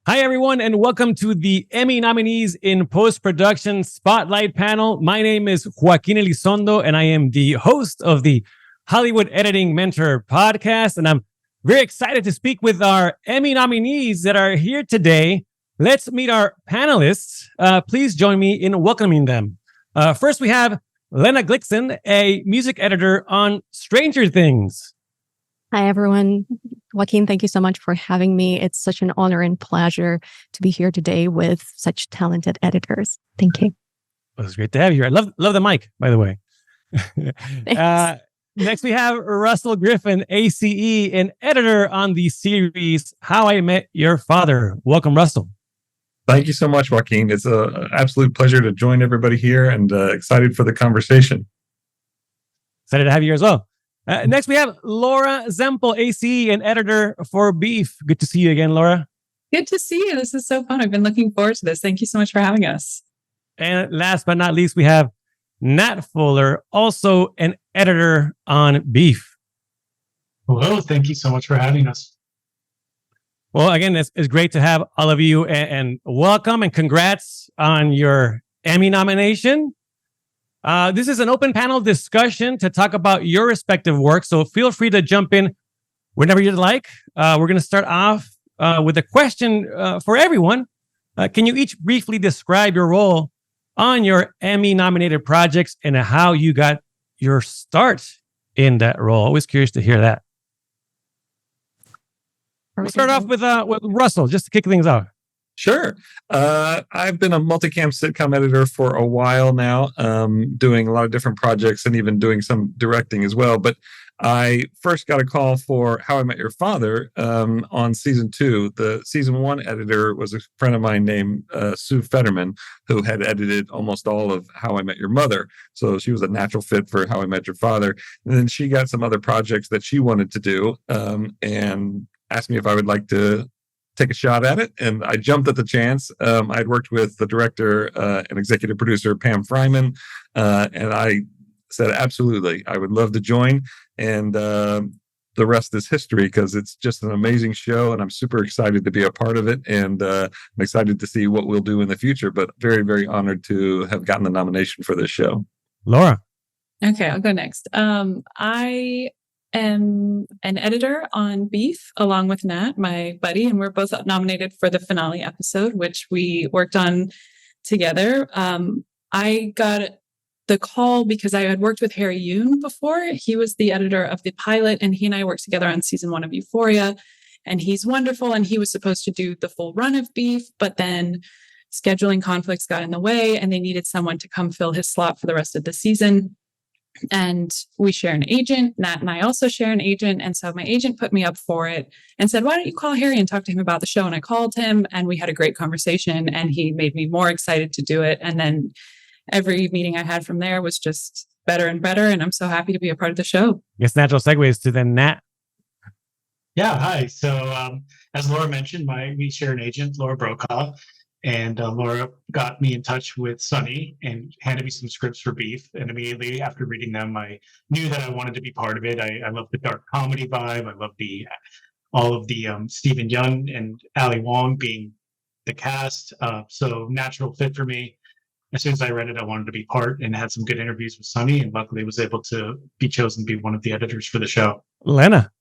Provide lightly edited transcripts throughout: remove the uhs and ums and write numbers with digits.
Hi, everyone, and welcome to the Emmy-Nominees in Post-Production Spotlight panel. My name is Joaquin Elizondo, and I am the host of the Hollywood Editing Mentor podcast. And I'm very excited to speak with our Emmy-Nominees that are here today. Let's meet our panelists. Please join me in welcoming them. First, we have Lehnah Glikson, a music editor on Stranger Things. Hi, everyone. Joaquin, thank you so much for having me. It's such an honor and pleasure to be here today with such talented editors. Thank you. Well, it's great to have you here. I love the mic, by the way. Next, we have Russell Griffin, ACE, an editor on the series How I Met Your Father. Welcome, Russell. Thank you so much, Joaquin. It's an absolute pleasure to join everybody here and excited for the conversation. Excited to have you here as well. Next, we have Laura Zempel, ACE, an editor for Beef. Good to see you again, Laura. Good to see you. This is so fun. I've been looking forward to this. Thank you so much for having us. And last but not least, we have Nat Fuller, also an editor on Beef. Hello. Thank you so much for having us. Well, again, it's great to have all of you and welcome and congrats on your Emmy nomination. This is an open panel discussion to talk about your respective work, so feel free to jump in whenever you'd like. We're going to start off with a question for everyone. Can you each briefly describe your role on your Emmy-nominated projects and how you got your start in that role? Always curious to hear that. We'll start off with Russell, just to kick things off. Sure. I've been a multicam sitcom editor for a while now, doing a lot of different projects and even doing some directing as well. But I first got a call for How I Met Your Father on season 2. The season 1 editor was a friend of mine named Sue Fetterman, who had edited almost all of How I Met Your Mother. So she was a natural fit for How I Met Your Father. And then she got some other projects that she wanted to do and asked me if I would like to take a shot at it, and I jumped at the chance. I'd worked with the director and executive producer, Pam Fryman, and I said, absolutely, I would love to join. And the rest is history, because it's just an amazing show, and I'm super excited to be a part of it, and I'm excited to see what we'll do in the future, but very, very honored to have gotten the nomination for this show. Laura. Okay, I'll go next. I am an editor on Beef along with Nat, my buddy, and we're both nominated for the finale episode, which we worked on together. I got the call because I had worked with Harry Yoon before. He was the editor of the pilot, and he and I worked together on season 1 of Euphoria, and he's wonderful, and he was supposed to do the full run of Beef, but then scheduling conflicts got in the way, and they needed someone to come fill his slot for the rest of the season. And we share an agent. Nat and I also share an agent. And so my agent put me up for it and said, why don't you call Harry and talk to him about the show? And I called him, and we had a great conversation, and he made me more excited to do it. And then every meeting I had from there was just better and better. And I'm so happy to be a part of the show. I guess natural segues to then Nat. Yeah, hi. So as Laura mentioned, we share an agent, Laura Brokaw. And Laura got me in touch with Sunny and handed me some scripts for Beef. And immediately after reading them, I knew that I wanted to be part of it. I love the dark comedy vibe. I love all of the Stephen Yeun and Ali Wong being the cast. So natural fit for me. As soon as I read it, I wanted to be part, and had some good interviews with Sunny, and luckily was able to be chosen to be one of the editors for the show. Lehnah.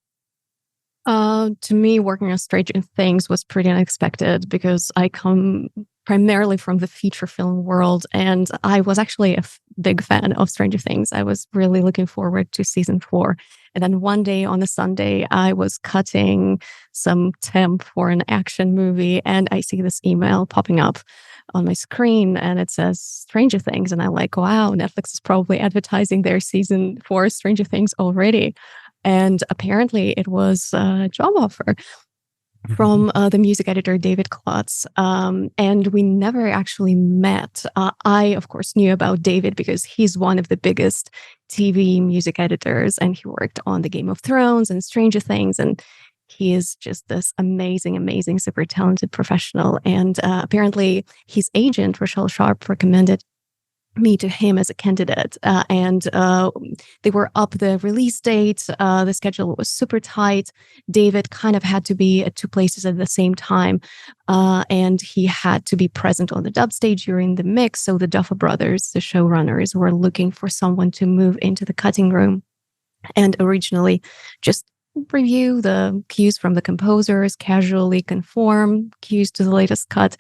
To me, working on Stranger Things was pretty unexpected because I come primarily from the feature film world, and I was actually a big fan of Stranger Things. I was really looking forward to season 4. And then one day on a Sunday, I was cutting some temp for an action movie, and I see this email popping up on my screen, and it says Stranger Things. And I'm like, wow, Netflix is probably advertising their season 4 Stranger Things already. And apparently it was a job offer from the music editor, David Klotz. And we never actually met. I, of course, knew about David because he's one of the biggest TV music editors, and he worked on the Game of Thrones and Stranger Things. And he is just this amazing, super talented professional. And apparently his agent, Rochelle Sharp, recommended me to him as a candidate. And they were up the release date. The schedule was super tight. David kind of had to be at two places at the same time. And he had to be present on the dub stage during the mix. So the Duffer Brothers, the showrunners, were looking for someone to move into the cutting room and originally just review the cues from the composers, casually conform cues to the latest cut.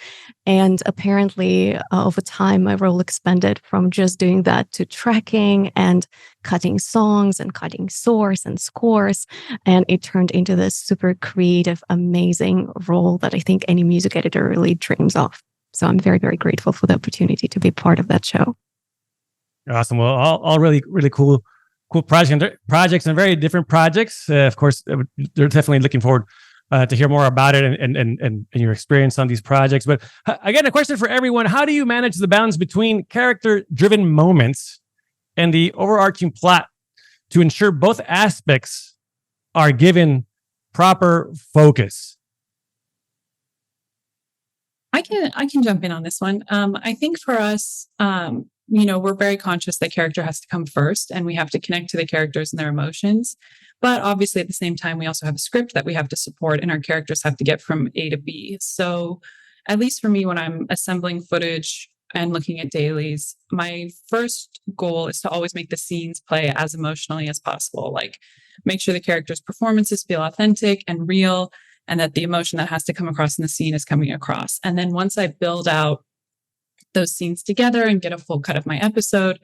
And apparently, over time, my role expanded from just doing that to tracking and cutting songs and cutting source and scores. And it turned into this super creative, amazing role that I think any music editor really dreams of. So I'm very, very grateful for the opportunity to be part of that show. Awesome. Well, all really, really cool projects and very different projects. Of course, they're definitely looking forward to hear more about it and your experience on these projects. But again, a question for everyone: how do you manage the balance between character-driven moments and the overarching plot to ensure both aspects are given proper focus? I can jump in on this one. I think for us, we're very conscious that character has to come first and we have to connect to the characters and their emotions. But obviously at the same time, we also have a script that we have to support and our characters have to get from A to B. So at least for me, when I'm assembling footage and looking at dailies, my first goal is to always make the scenes play as emotionally as possible. Like make sure the characters' performances feel authentic and real and that the emotion that has to come across in the scene is coming across. And then once I build out those scenes together and get a full cut of my episode,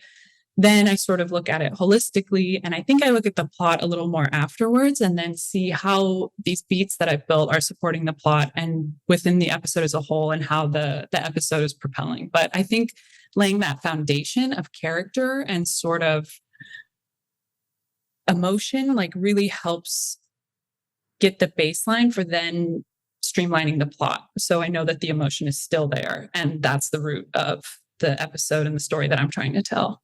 then I sort of look at it holistically. And I think I look at the plot a little more afterwards and then see how these beats that I've built are supporting the plot and within the episode as a whole and how the episode is propelling. But I think laying that foundation of character and sort of emotion like really helps get the baseline for then streamlining the plot. So I know that the emotion is still there and that's the root of the episode and the story that I'm trying to tell.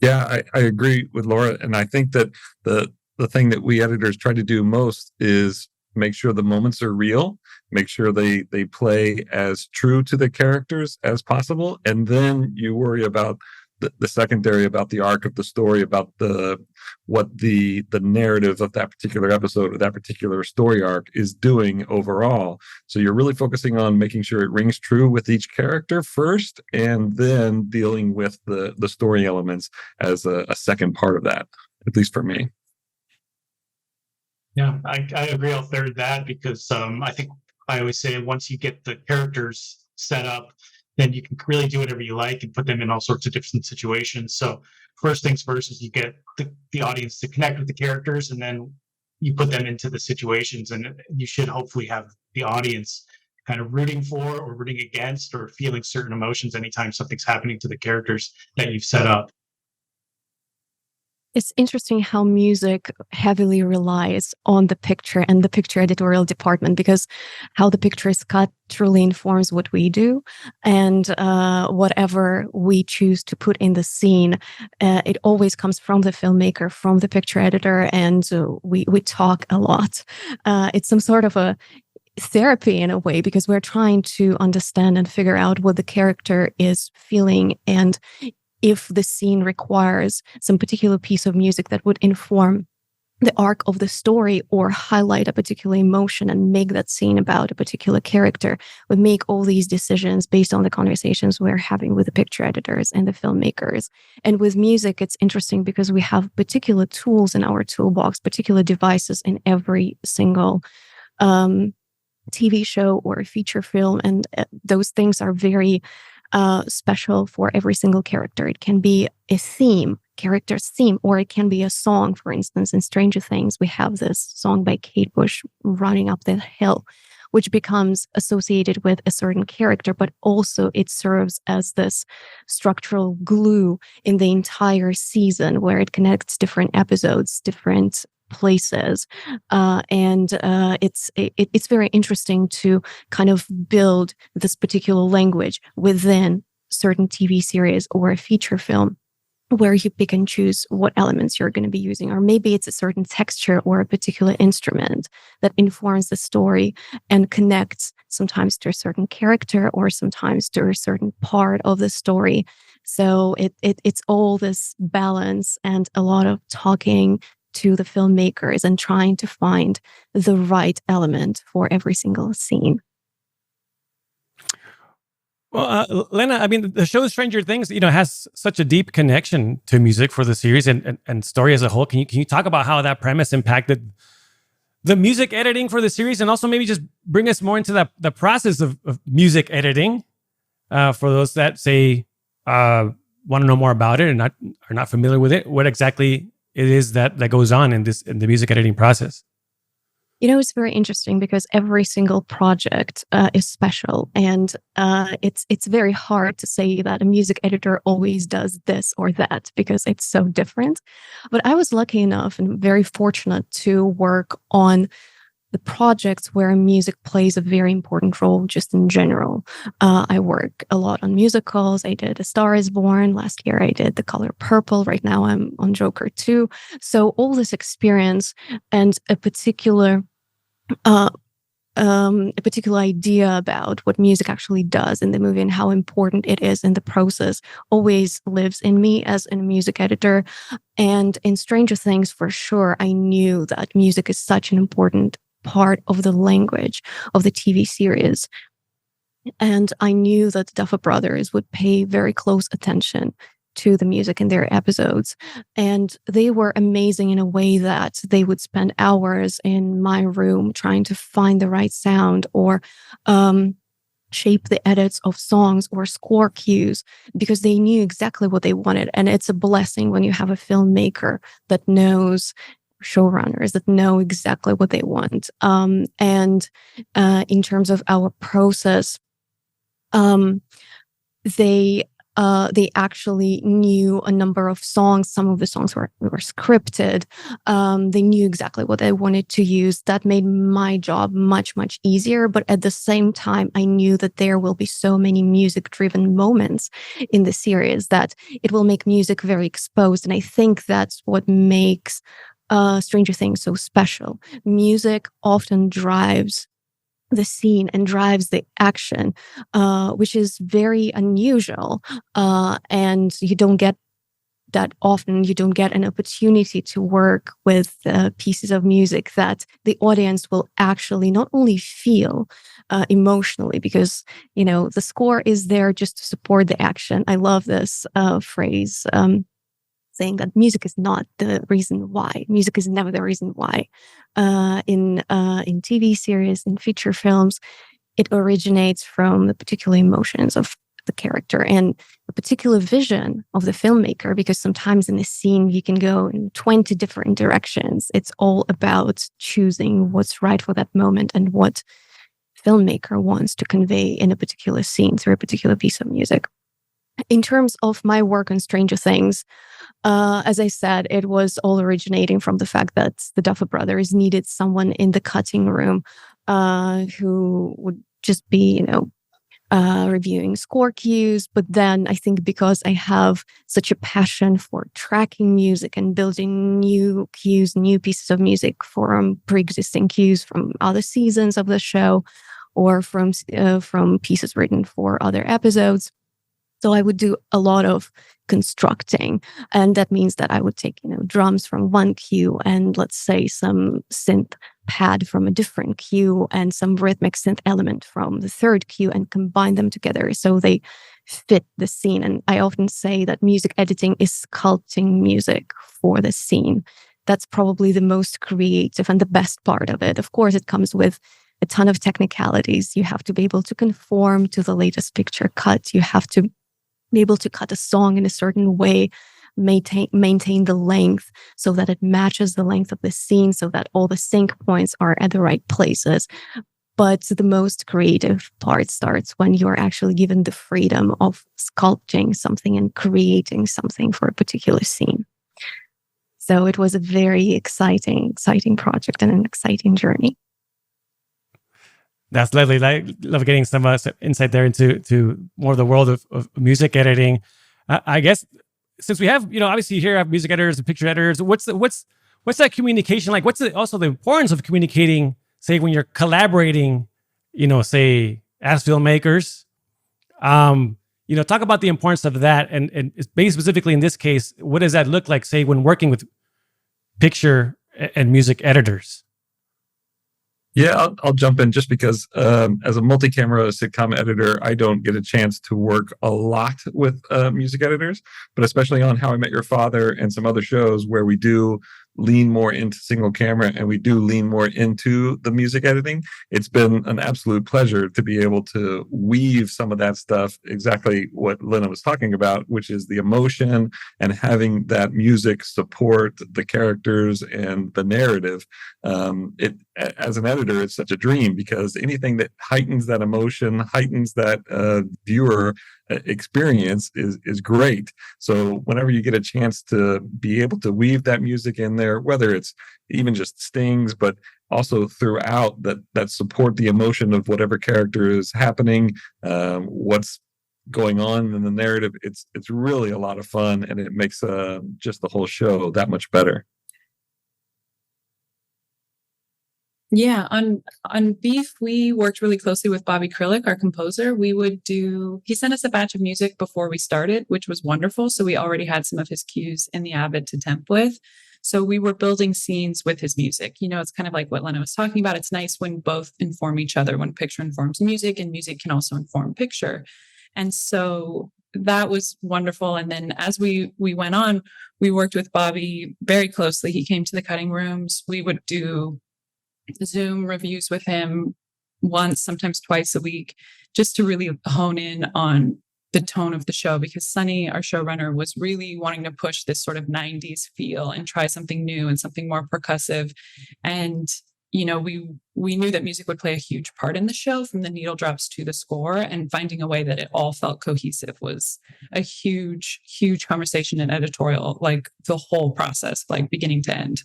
Yeah, I agree with Laura. And I think that the thing that we editors try to do most is make sure the moments are real, make sure they play as true to the characters as possible. And then you worry about the secondary, about the arc of the story, about what the narrative of that particular episode or that particular story arc is doing overall. So you're really focusing on making sure it rings true with each character first, and then dealing with the story elements as a second part of that, at least for me. Yeah, I agree. I'll third that because I think I always say once you get the characters set up, then you can really do whatever you like and put them in all sorts of different situations. So first things first is you get the audience to connect with the characters and then you put them into the situations, and you should hopefully have the audience kind of rooting for or rooting against or feeling certain emotions anytime something's happening to the characters that you've set up. It's interesting how music heavily relies on the picture and the picture editorial department, because how the picture is cut truly informs what we do. And whatever we choose to put in the scene, it always comes from the filmmaker, from the picture editor, and we talk a lot. It's some sort of a therapy in a way, because we're trying to understand and figure out what the character is feeling, and if the scene requires some particular piece of music that would inform the arc of the story or highlight a particular emotion and make that scene about a particular character, we make all these decisions based on the conversations we're having with the picture editors and the filmmakers. And with music, it's interesting because we have particular tools in our toolbox, particular devices in every single TV show or feature film. And those things are very special for every single character. It can be a theme, character's theme, or it can be a song. For instance, in Stranger Things, we have this song by Kate Bush, Running Up the Hill, which becomes associated with a certain character, but also it serves as this structural glue in the entire season where it connects different episodes, different places, and it's very interesting to kind of build this particular language within certain TV series or a feature film, where you pick and choose what elements you're going to be using, or maybe it's a certain texture or a particular instrument that informs the story and connects sometimes to a certain character or sometimes to a certain part of the story. So it's all this balance and a lot of talking to the filmmakers and trying to find the right element for every single scene. Well, Lehnah, I mean, the show Stranger Things, has such a deep connection to music for the series and story as a whole. Can you talk about how that premise impacted the music editing for the series, and also maybe just bring us more into the process of music editing for those that say want to know more about it and are not familiar with it? What exactly it is that goes on in the music editing process? It's very interesting because every single project is special, and it's very hard to say that a music editor always does this or that because it's so different. But I was lucky enough and very fortunate to work on the projects where music plays a very important role just in general. I work a lot on musicals. I did A Star is Born. Last year I did The Color Purple. Right now I'm on Joker 2. So all this experience and a particular idea about what music actually does in the movie and how important it is in the process always lives in me as a music editor. And in Stranger Things, for sure, I knew that music is such an important part of the language of the TV series. And I knew that the Duffer Brothers would pay very close attention to the music in their episodes. And they were amazing in a way that they would spend hours in my room trying to find the right sound or shape the edits of songs or score cues because they knew exactly what they wanted. And it's a blessing when you have a filmmaker that knows, showrunners that know exactly what they want. And in terms of our process, they actually knew a number of songs. Some of the songs were scripted. They knew exactly what they wanted to use. That made my job much, much easier. But at the same time, I knew that there will be so many music-driven moments in the series that it will make music very exposed. And I think that's what makes Stranger Things so special. Music often drives the scene and drives the action, which is very unusual. And you don't get that often. You don't get an opportunity to work with pieces of music that the audience will actually not only feel emotionally, because, the score is there just to support the action. I love this phrase, saying that music is not the reason why. Music is never the reason why. In TV series, in feature films, it originates from the particular emotions of the character and a particular vision of the filmmaker, because sometimes in a scene you can go in 20 different directions. It's all about choosing what's right for that moment and what filmmaker wants to convey in a particular scene through a particular piece of music. In terms of my work on Stranger Things, as I said, it was all originating from the fact that the Duffer Brothers needed someone in the cutting room who would just be, reviewing score cues. But then I think because I have such a passion for tracking music and building new cues, new pieces of music from pre-existing cues from other seasons of the show or from pieces written for other episodes. So I would do a lot of constructing, and that means that I would take, drums from one cue and let's say some synth pad from a different cue and some rhythmic synth element from the third cue and combine them together so they fit the scene. And I often say that music editing is sculpting music for the scene. That's probably the most creative and the best part of it. Of course, it comes with a ton of technicalities. You have to be able to conform to the latest picture cut. You have to be able to cut a song in a certain way, maintain the length so that it matches the length of the scene, so that all the sync points are at the right places. But the most creative part starts when you're actually given the freedom of sculpting something and creating something for a particular scene. So it was a very exciting project and an exciting journey. That's lovely. I love getting some insight there into more of the world of music editing. I guess since we have, obviously here have music editors and picture editors, what's that communication like? What's also the importance of communicating, say, when you're collaborating say as filmmakers. Talk about the importance of that, and maybe specifically in this case, what does that look like, say, when working with picture and music editors? Yeah, I'll jump in just because as a multi-camera sitcom editor, I don't get a chance to work a lot with music editors, but especially on How I Met Your Father and some other shows where we do lean more into single camera and we do lean more into the music editing. It's been an absolute pleasure to be able to weave some of that stuff, exactly what Lehnah was talking about, which is the emotion and having that music support the characters and the narrative. As an editor, it's such a dream because anything that heightens that emotion, heightens that viewer experience is great. So whenever you get a chance to be able to weave that music in there, whether it's even just stings, but also throughout that support the emotion of whatever character is happening, what's going on in the narrative, it's really a lot of fun, and it makes just the whole show that much better. Yeah, on Beef, we worked really closely with Bobby Krillick, our composer. He sent us a batch of music before we started, which was wonderful. So we already had some of his cues in the Avid to temp with. So we were building scenes with his music. It's kind of like what Lehnah was talking about. It's nice when both inform each other, when picture informs music and music can also inform picture. And so that was wonderful. And then as we went on, we worked with Bobby very closely. He came to the cutting rooms. We would do Zoom reviews with him once, sometimes twice a week, just to really hone in on the tone of the show, because Sunny, our showrunner, was really wanting to push this sort of 90s feel and try something new and something more percussive. And, we knew that music would play a huge part in the show, from the needle drops to the score, and finding a way that it all felt cohesive was a huge, huge conversation in editorial, like the whole process, like beginning to end.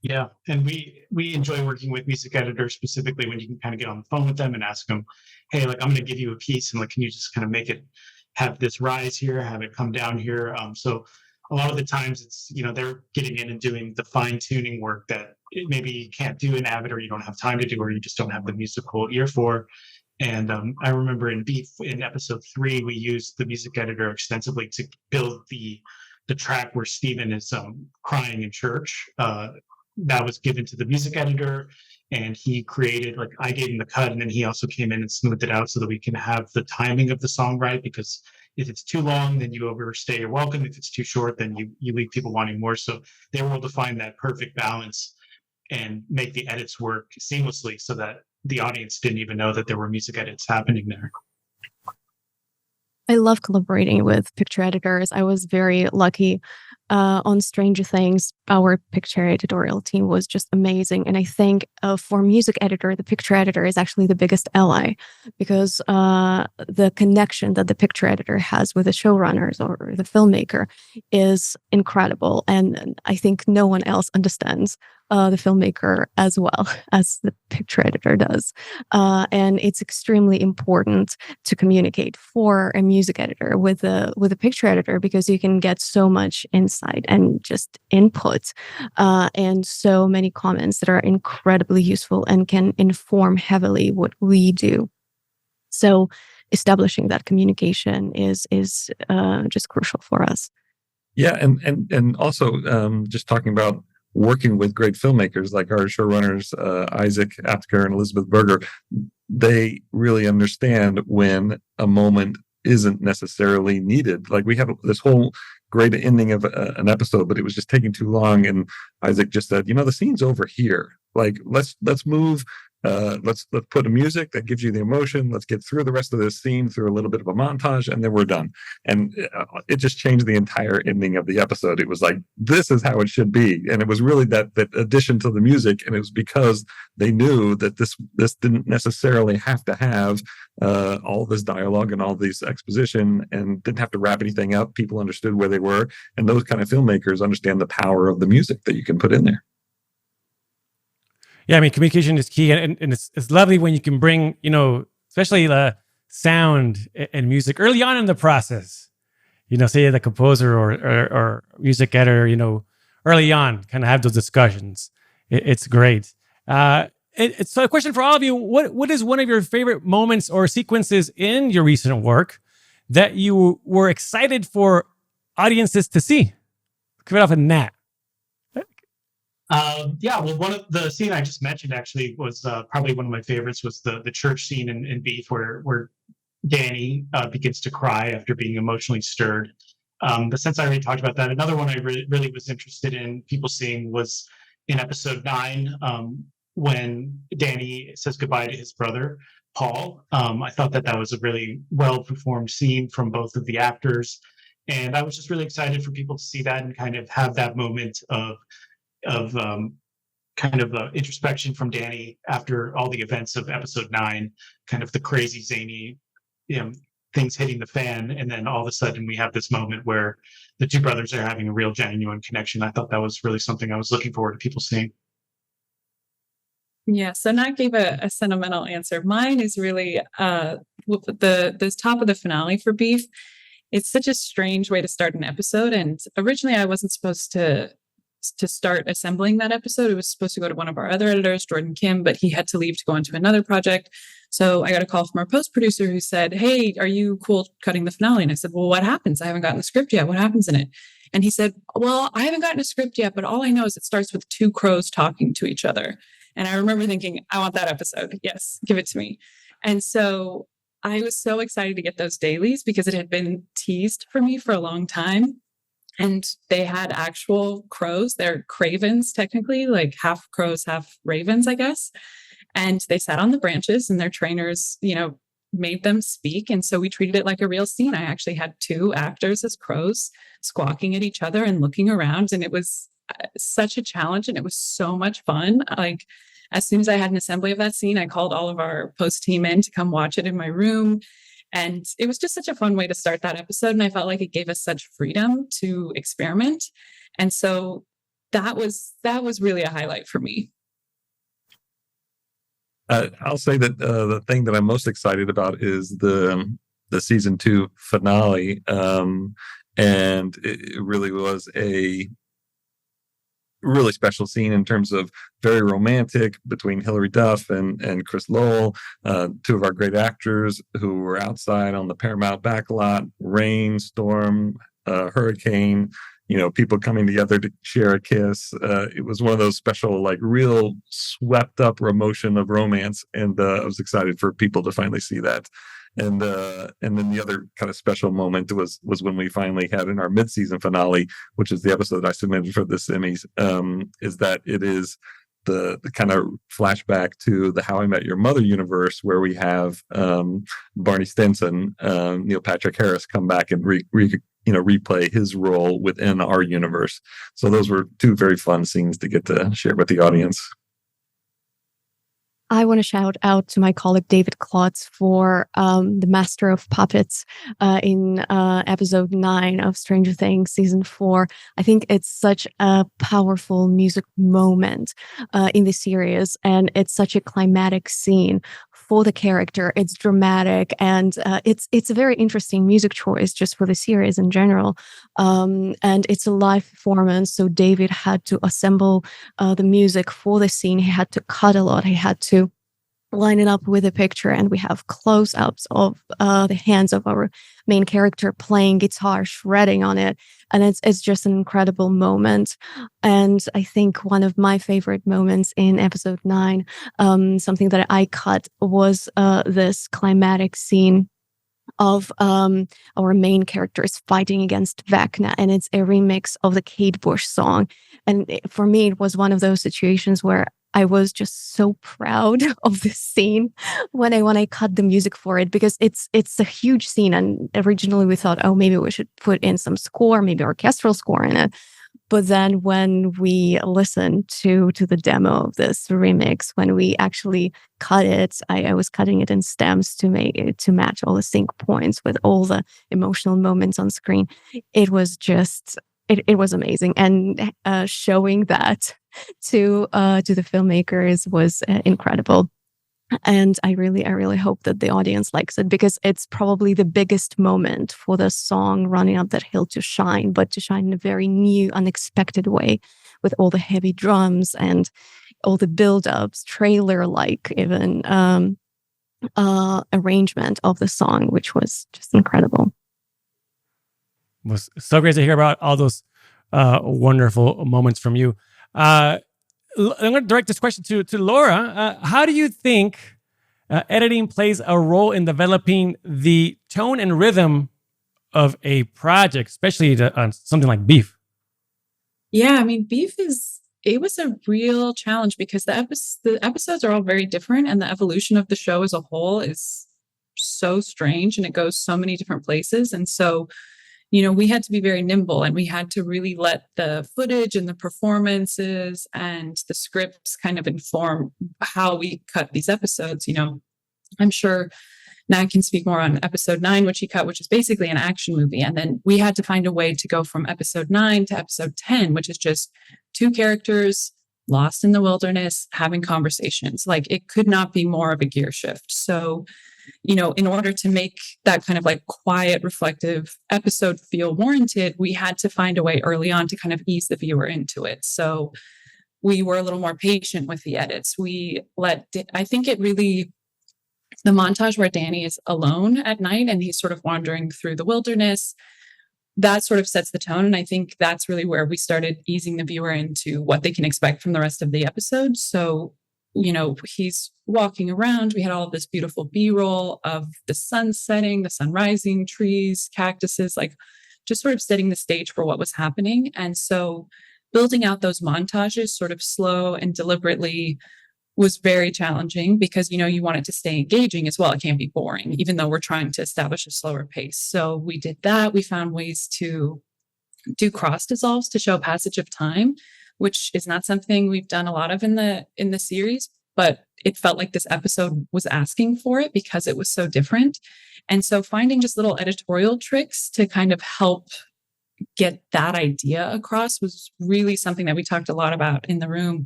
Yeah, and we enjoy working with music editors, specifically when you can kind of get on the phone with them and ask them, hey, like, I'm going to give you a piece, and like, can you just kind of make it have this rise here, have it come down here? So a lot of the times it's, they're getting in and doing the fine tuning work that maybe you can't do in Avid, or you don't have time to do, or you just don't have the musical ear for. And I remember in Beef, in episode 3, we used the music editor extensively to build the track where Stephen is crying in church. That was given to the music editor, and he created, like, I gave him the cut, and then he also came in and smoothed it out so that we can have the timing of the song right, because if it's too long, then you overstay your welcome. If it's too short, then you leave people wanting more. So they were able to find that perfect balance and make the edits work seamlessly so that the audience didn't even know that there were music edits happening there. I love collaborating with picture editors. I was very lucky on Stranger Things. Our picture editorial team was just amazing. And I think for music editor, the picture editor is actually the biggest ally, because the connection that the picture editor has with the showrunners or the filmmaker is incredible. And I think no one else understands the filmmaker as well as the picture editor does. And it's extremely important to communicate for a music editor with a picture editor, because you can get so much insight and just input and so many comments that are incredibly useful and can inform heavily what we do. So establishing that communication is just crucial for us. Yeah, and also just talking about working with great filmmakers like our showrunners, Isaac Apteker and Elizabeth Berger, they really understand when a moment isn't necessarily needed. Like, we have this whole great ending of an episode, but it was just taking too long, and Isaac just said, the scene's over here. Like, let's move. Let's put a music that gives you the emotion. Let's get through the rest of this scene through a little bit of a montage, and then we're done. And it just changed the entire ending of the episode. It was like, this is how it should be. And it was really that addition to the music. And it was because they knew that this didn't necessarily have to have all this dialogue and all this exposition, and didn't have to wrap anything up. People understood where they were. And those kind of filmmakers understand the power of the music that you can put in there. Yeah, I mean, communication is key, and it's lovely when you can bring, especially the sound and music early on in the process. Say the composer or music editor, early on, kind of have those discussions. It's great. So a question for all of you, what is one of your favorite moments or sequences in your recent work that you were excited for audiences to see? Give it off a Nat. Well, one of the scene I just mentioned actually was probably one of my favorites was the church scene in Beef where Danny begins to cry after being emotionally stirred. Since I already talked about that, another one I really was interested in people seeing was in episode 9 when Danny says goodbye to his brother, Paul. I thought that was a really well-performed scene from both of the actors. And I was just really excited for people to see that and kind of have that moment of introspection from Danny after all the events of episode 9, kind of the crazy zany things hitting the fan, and then all of a sudden we have this moment where the two brothers are having a real genuine connection. I thought that was really something I was looking forward to people seeing. Yeah, so Nat gave a sentimental answer. Mine is really the top of the finale for Beef. It's such a strange way to start an episode, and originally I wasn't supposed to start assembling that episode. It was supposed to go to one of our other editors, Jordan Kim, but he had to leave to go into another project. So I got a call from our post producer who said, "Hey, are you cool cutting the finale?" And I said, "Well, what happens? I haven't gotten the script yet. What happens in it?" And he said, "Well, I haven't gotten a script yet, but all I know is it starts with two crows talking to each other." And I remember thinking, I want that episode. Yes, give it to me. And so I was so excited to get those dailies because it had been teased for me for a long time. And they had actual crows. They're cravens, technically, like half crows, half ravens, I guess. And they sat on the branches and their trainers, made them speak. And so we treated it like a real scene. I actually had 2 actors as crows squawking at each other and looking around. And it was such a challenge and it was so much fun. Like, as soon as I had an assembly of that scene, I called all of our post team in to come watch it in my room. And it was just such a fun way to start that episode. And I felt like it gave us such freedom to experiment. And so that was really a highlight for me. I'll say that the thing that I'm most excited about is the season 2 finale. And it really was a really special scene in terms of very romantic between Hilary Duff and Chris Lowell, 2 of our great actors who were outside on the Paramount backlot, rain, storm, hurricane, people coming together to share a kiss. It was one of those special, like real swept up emotion of romance. And I was excited for people to finally see that. And then the other kind of special moment was when we finally had in our mid-season finale, which is the episode that I submitted for this Emmys, is that it is the kind of flashback to the How I Met Your Mother universe where we have Barney Stinson, Neil Patrick Harris come back and replay his role within our universe. So those were 2 very fun scenes to get to share with the audience. I want to shout out to my colleague David Klotz for the Master of Puppets in episode 9 of Stranger Things season 4. I think it's such a powerful music moment in the series, and it's such a climatic scene for the character. It's dramatic, and it's a very interesting music choice just for the series in general. And it's a live performance, so David had to assemble the music for the scene. He had to cut a lot. He had to line it up with a picture, and we have close-ups of the hands of our main character playing guitar, shredding on it, and it's just an incredible moment. And I think one of my favorite moments in episode 9, something that I cut, was this climatic scene of our main characters fighting against Vecna, and it's a remix of the Kate Bush song. And for me, it was one of those situations where I was just so proud of this scene when I cut the music for it, because it's a huge scene. And originally we thought, oh, maybe we should put in some score, maybe orchestral score in it. But then when we listened to the demo of this remix, when we actually cut it, I was cutting it in stems to match all the sync points with all the emotional moments on screen. It was just it was amazing, and showing that to the filmmakers was incredible. And I really hope that the audience likes it, because it's probably the biggest moment for the song Running Up That Hill to shine, but to shine in a very new, unexpected way with all the heavy drums. And all the build-ups, trailer-like even arrangement of the song, which was just incredible. It was so great to hear about all those wonderful moments from you. I'm going to direct this question to Laura. How do you think editing plays a role in developing the tone and rhythm of a project, especially on something like Beef? Yeah, I mean, it was a real challenge because the episodes are all very different, and the evolution of the show as a whole is so strange, and it goes so many different places. And so, we had to be very nimble, and we had to really let the footage and the performances and the scripts kind of inform how we cut these episodes. I'm sure Nat can speak more on episode 9, which he cut, which is basically an action movie. And then we had to find a way to go from episode 9 to episode 10, which is just 2 characters lost in the wilderness having conversations. Like, it could not be more of a gear shift. So, in order to make that kind of like quiet, reflective episode feel warranted, we had to find a way early on to kind of ease the viewer into it. So we were a little more patient with the edits. I think it really, the montage where Danny is alone at night and he's sort of wandering through the wilderness, that sort of sets the tone. And I think that's really where we started easing the viewer into what they can expect from the rest of the episode. So, he's walking around. We had all of this beautiful B-roll of the sun setting, the sun rising, trees, cactuses, like just sort of setting the stage for what was happening. And so building out those montages sort of slow and deliberately was very challenging because, you want it to stay engaging as well. It can't be boring, even though we're trying to establish a slower pace. So we did that. We found ways to do cross dissolves to show passage of time, which is not something we've done a lot of in the series, but it felt like this episode was asking for it because it was so different. And so finding just little editorial tricks to kind of help get that idea across was really something that we talked a lot about in the room.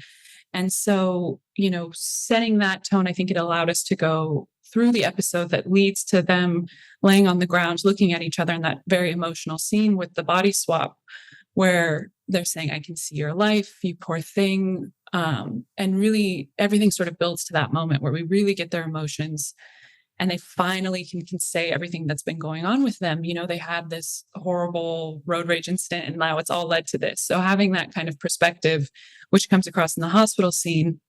And so, setting that tone, I think it allowed us to go through the episode that leads to them laying on the ground, looking at each other in that very emotional scene with the body swap, where they're saying, "I can see your life, you poor thing." And really everything sort of builds to that moment where we really get their emotions and they finally can say everything that's been going on with them. They had this horrible road rage incident and now it's all led to this. So having that kind of perspective, which comes across in the hospital scene,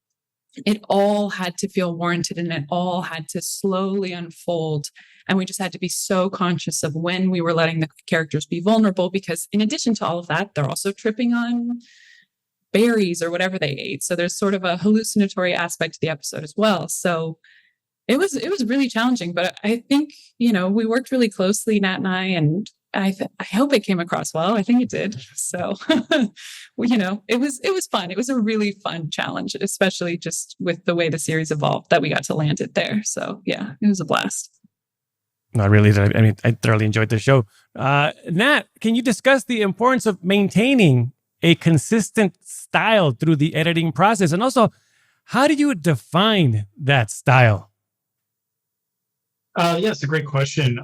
it all had to feel warranted and it all had to slowly unfold. And we just had to be so conscious of when we were letting the characters be vulnerable, because in addition to all of that, they're also tripping on berries or whatever they ate. So there's sort of a hallucinatory aspect to the episode as well. So it was really challenging, but I think, we worked really closely, Nat and I hope it came across well. I think it did. So, it was fun. It was a really fun challenge, especially just with the way the series evolved that we got to land it there. So yeah, it was a blast. I really did. I mean, I thoroughly enjoyed the show. Nat, can you discuss the importance of maintaining a consistent style through the editing process? And also, how do you define that style? Yeah, it's a great question.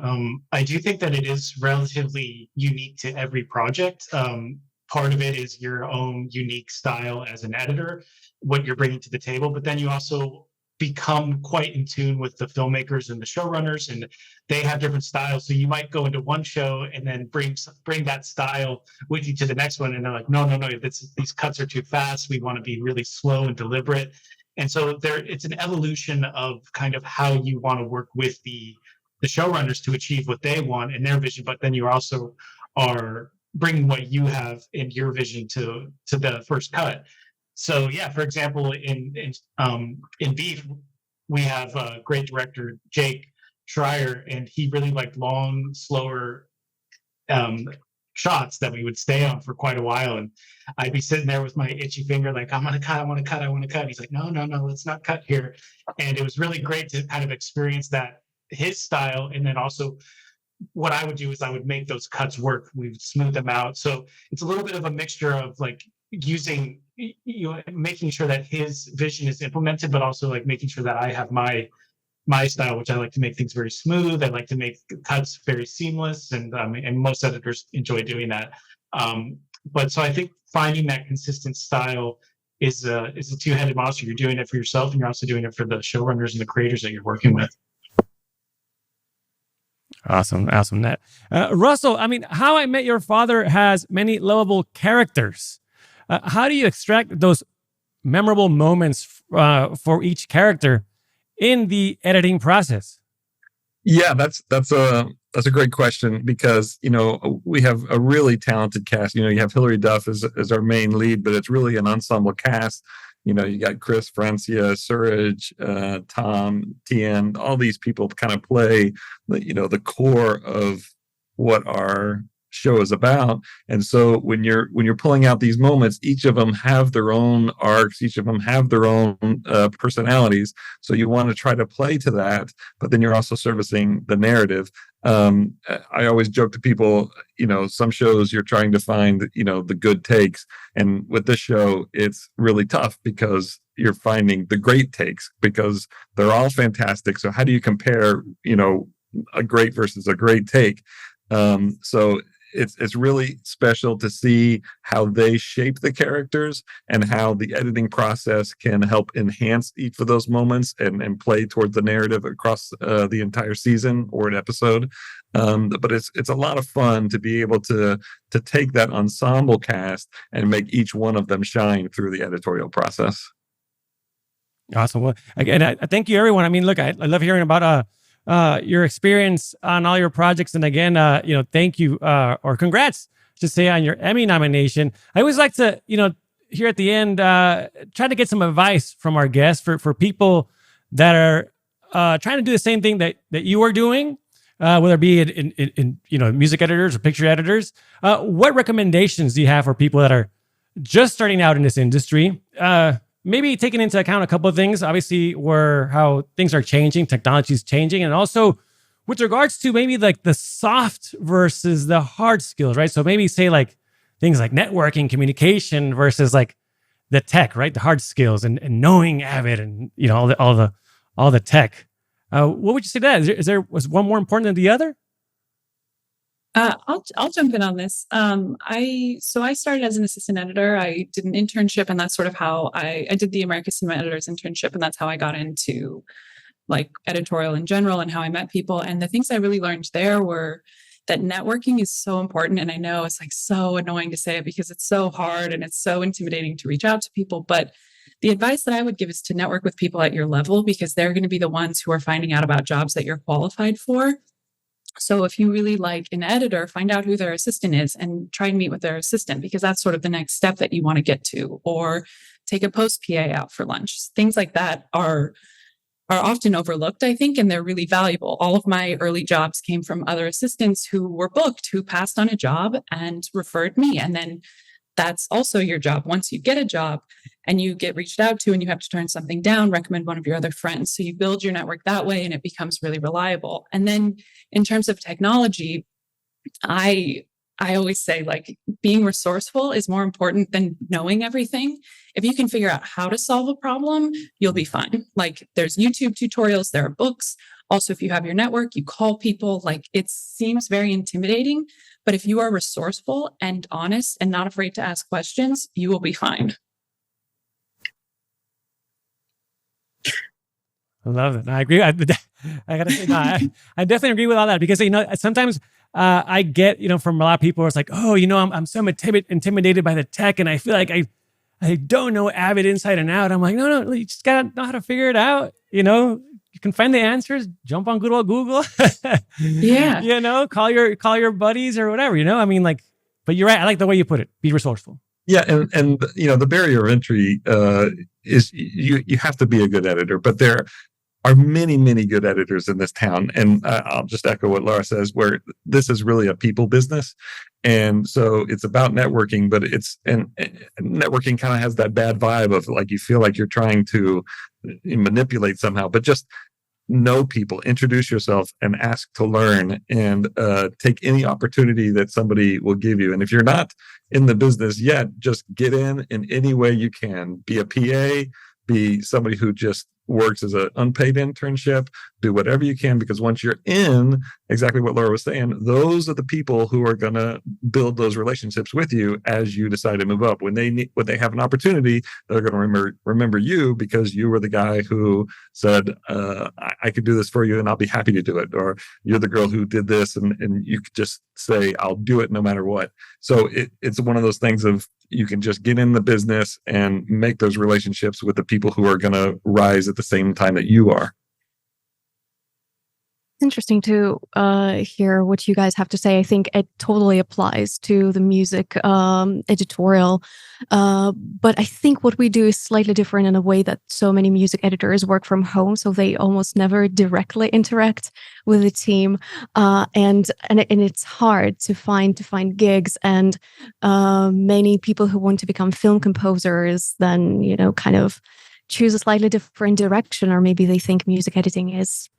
I do think that it is relatively unique to every project. Part of it is your own unique style as an editor, what you're bringing to the table, but then you also become quite in tune with the filmmakers and the showrunners, and they have different styles. So you might go into one show and then bring that style with you to the next one, and they're like, no, these cuts are too fast. We want to be really slow and deliberate. And so it's an evolution of kind of how you want to work with the showrunners to achieve what they want and their vision, but then you also are bringing what you have in your vision to the first cut. So yeah, for example, in Beef, we have a great director, Jake Schreier, and he really liked long, slower shots that we would stay on for quite a while. And I'd be sitting there with my itchy finger, like, I want to cut. And he's like, no, let's not cut here. And it was really great to kind of experience that, his style. And then also what I would do is I would make those cuts work. We would smooth them out. So it's a little bit of a mixture of like using, making sure that his vision is implemented, but also like making sure that I have my style, which I like to make things very smooth. I like to make cuts very seamless, and most editors enjoy doing that. But so I think finding that consistent style is a two-headed monster. You're doing it for yourself, and you're also doing it for the showrunners and the creators that you're working with. Awesome, Nat. Russell, I mean, How I Met Your Father has many lovable characters. How do you extract those memorable moments for each character in the editing process? Yeah, that's a great question, because we have a really talented cast. You have Hilary Duff as our main lead, but it's really an ensemble cast. You got Chris, Francia, Suraj, Tom, Tien. All these people kind of play the core of what our show is about. And so when you're pulling out these moments, each of them have their own arcs, each of them have their own personalities. So you want to try to play to that, but then you're also servicing the narrative. I always joke to people, some shows you're trying to find the good takes, and with this show it's really tough because you're finding the great takes, because they're all fantastic. So how do you compare a great versus a great take? So it's really special to see how they shape the characters and how the editing process can help enhance each of those moments and play towards the narrative across the entire season or an episode. But it's a lot of fun to be able to take that ensemble cast and make each one of them shine through the editorial process. Awesome. Well, again, I thank you, everyone. I mean, look, I love hearing about your experience on all your projects. And again, thank you or congrats to say on your Emmy nomination. I always like to, here at the end, try to get some advice from our guests for people that are trying to do the same thing that you are doing, whether it be in music editors or picture editors. What recommendations do you have for people that are just starting out in this industry? Maybe taking into account a couple of things, obviously, how things are changing, technology is changing, and also with regards to maybe like the soft versus the hard skills, right? So maybe say like things like networking, communication versus like the tech, right? The hard skills and knowing Avid and all the tech. What would you say to that? Was one more important than the other? I'll jump in on this. I started as an assistant editor. I did an internship, and that's sort of how I did the American Cinema Editors internship, and that's how I got into like editorial in general and how I met people. And the things I really learned there were that networking is so important. And I know it's like so annoying to say it because it's so hard and it's so intimidating to reach out to people. But the advice that I would give is to network with people at your level, because they're going to be the ones who are finding out about jobs that you're qualified for. So if you really like an editor, find out who their assistant is and try and meet with their assistant, because that's sort of the next step that you want to get to. Or take a post PA out for lunch. Things like that are often overlooked, I think, and they're really valuable. All of my early jobs came from other assistants who were booked, who passed on a job and referred me. And then that's also your job. Once you get a job and you get reached out to and you have to turn something down, recommend one of your other friends. So you build your network that way and it becomes really reliable. And then in terms of technology, I always say like being resourceful is more important than knowing everything. If you can figure out how to solve a problem, you'll be fine. Like there's YouTube tutorials, there are books. Also, if you have your network, you call people. Like it seems very intimidating, but if you are resourceful and honest and not afraid to ask questions, you will be fine. I love it. I agree. I gotta say, no, I definitely agree with all that, because sometimes I get from a lot of people, it's like, oh, I'm so intimidated by the tech, and I feel like I don't know Avid inside and out. I'm like, no, you just gotta know how to figure it out. You can find the answers. Jump on good old Google. Yeah. Call your buddies or whatever. I mean, like, but you're right. I like the way you put it. Be resourceful. Yeah, and the barrier of entry is you have to be a good editor, but there are many, many good editors in this town. And I'll just echo what Laura says, where this is really a people business. And so it's about networking, but and networking kind of has that bad vibe of like, you feel like you're trying to manipulate somehow, but just know people, introduce yourself and ask to learn, and take any opportunity that somebody will give you. And if you're not in the business yet, just get in any way you can. Be a PA, be somebody who just works as an unpaid internship, do whatever you can, because once you're in, exactly what Laura was saying, those are the people who are going to build those relationships with you as you decide to move up. When they have an opportunity, they're going to remember you because you were the guy who said, I could do this for you and I'll be happy to do it. Or you're the girl who did this, and you could just say, I'll do it no matter what. So it's one of those things of, you can just get in the business and make those relationships with the people who are going to rise at the same time that you are. Interesting to hear what you guys have to say. I think it totally applies to the music editorial. But I think what we do is slightly different in a way that so many music editors work from home, so they almost never directly interact with the team. And it's hard to find gigs, and many people who want to become film composers then, kind of choose a slightly different direction, or maybe they think music editing is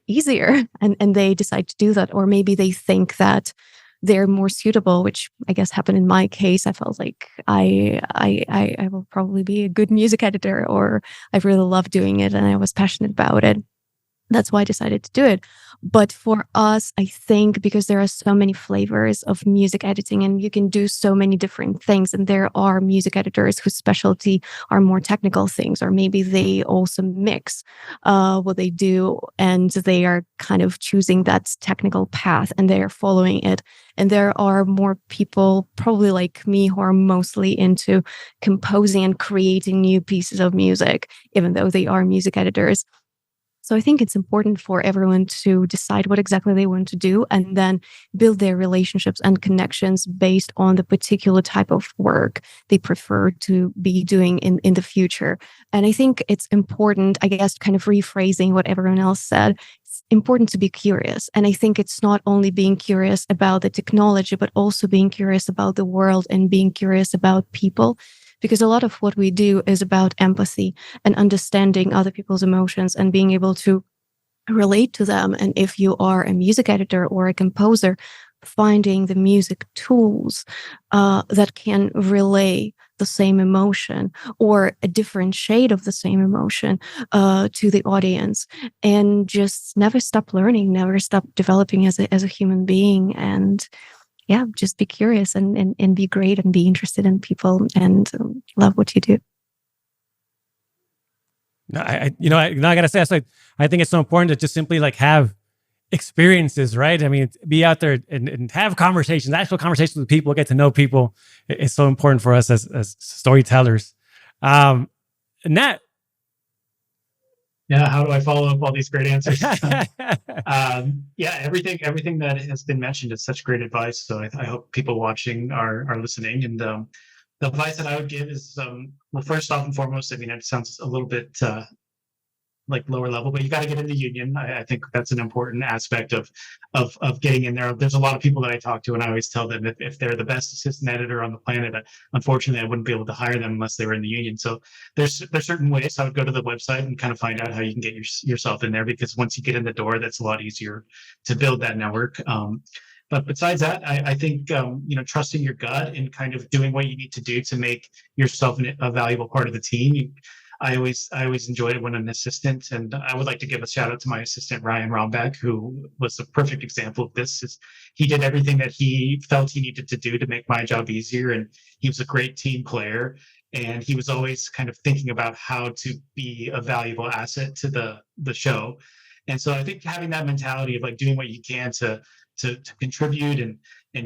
easier and they decide to do that, or maybe they think that they're more suitable, which I guess happened in my case. I felt like I will probably be a good music editor, or I really love doing it and I was passionate about it. That's why I decided to do it. But for us, I think because there are so many flavors of music editing and you can do so many different things, and there are music editors whose specialty are more technical things, or maybe they also mix what they do and they are kind of choosing that technical path and they are following it. And there are more people probably like me who are mostly into composing and creating new pieces of music, even though they are music editors. So I think it's important for everyone to decide what exactly they want to do and then build their relationships and connections based on the particular type of work they prefer to be doing in the future. And I think it's important, I guess, kind of rephrasing what everyone else said, it's important to be curious. And I think it's not only being curious about the technology, but also being curious about the world and being curious about people. Because a lot of what we do is about empathy and understanding other people's emotions and being able to relate to them. And if you are a music editor or a composer, finding the music tools that can relay the same emotion or a different shade of the same emotion to the audience, and just never stop learning, never stop developing as a human being. And yeah, just be curious and be great and be interested in people and love what you do. No, I gotta say, I think it's so important to just simply like have experiences, right? I mean, be out there and have conversations, actual conversations with people, get to know people. It's so important for us as storytellers. Nat. Yeah, how do I follow up all these great answers? Everything that has been mentioned is such great advice. So I hope people watching are listening. And the advice that I would give is, well, first off and foremost, I mean, it sounds a little bit like lower level, but you got to get in the union. I think that's an important aspect of getting in there. There's a lot of people that I talk to, and I always tell them if they're the best assistant editor on the planet, unfortunately, I wouldn't be able to hire them unless they were in the union. So there's certain ways. I would go to the website and kind of find out how you can get yourself in there, because once you get in the door, that's a lot easier to build that network. But besides that, I think trusting your gut and kind of doing what you need to do to make yourself a valuable part of the team. I always enjoyed it when an assistant, and I would like to give a shout out to my assistant Ryan Rombeck, who was the perfect example of this. He did everything that he felt he needed to do to make my job easier, and he was a great team player, and he was always kind of thinking about how to be a valuable asset to the show. And so I think having that mentality of like doing what you can to contribute, and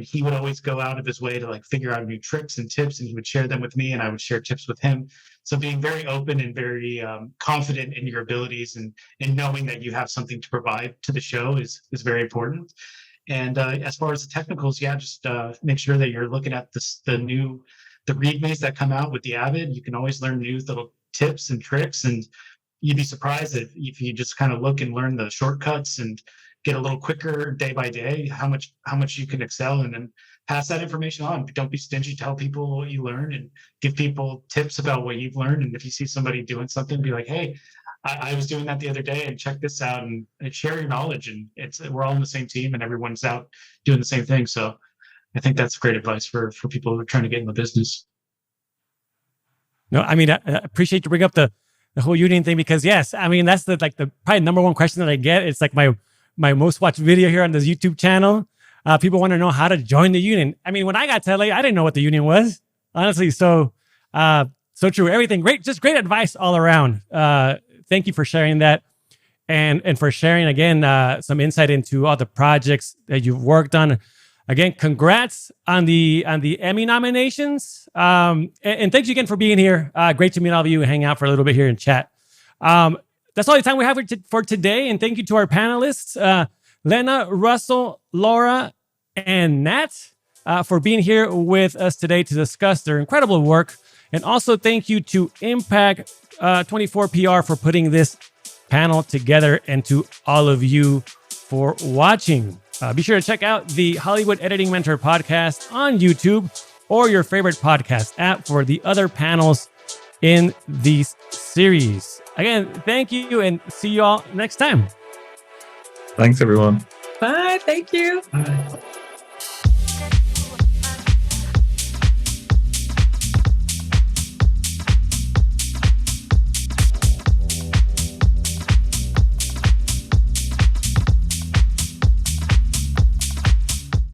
he would always go out of his way to like figure out new tricks and tips, and he would share them with me and I would share tips with him. So being very open and very confident in your abilities and knowing that you have something to provide to the show is very important. And as far as the technicals, just make sure that you're looking at the readmes that come out with the Avid. You can always learn new little tips and tricks, and you'd be surprised if you just kind of look and learn the shortcuts and get a little quicker day by day, how much you can excel, and then pass that information on. Don't be stingy. Tell people what you learned and give people tips about what you've learned. And if you see somebody doing something, be like, hey, I was doing that the other day, and check this out, and share your knowledge. And we're all on the same team and everyone's out doing the same thing. So I think that's great advice for people who are trying to get in the business. No, I mean, I appreciate you bring up the the whole union thing, because yes, I mean, that's the probably number one question that I get. It's like my most watched video here on this YouTube channel. People want to know how to join the union. I mean, when I got to LA, I didn't know what the union was, honestly. So true. Everything great, just great advice all around. Thank you for sharing that, and for sharing again some insight into all the projects that you've worked on. Again, congrats on the Emmy nominations. And thanks again for being here. Great to meet all of you and hang out for a little bit here and chat. That's all the time we have for today. And thank you to our panelists, Lehnah, Russell, Laura, and Nat, for being here with us today to discuss their incredible work. And also thank you to Impact 24 PR for putting this panel together, and to all of you for watching. Be sure to check out the Hollywood Editing Mentor podcast on YouTube or your favorite podcast app for the other panels in these series. Again, thank you, and see you all next time. Thanks, everyone. Bye. Thank you. Bye.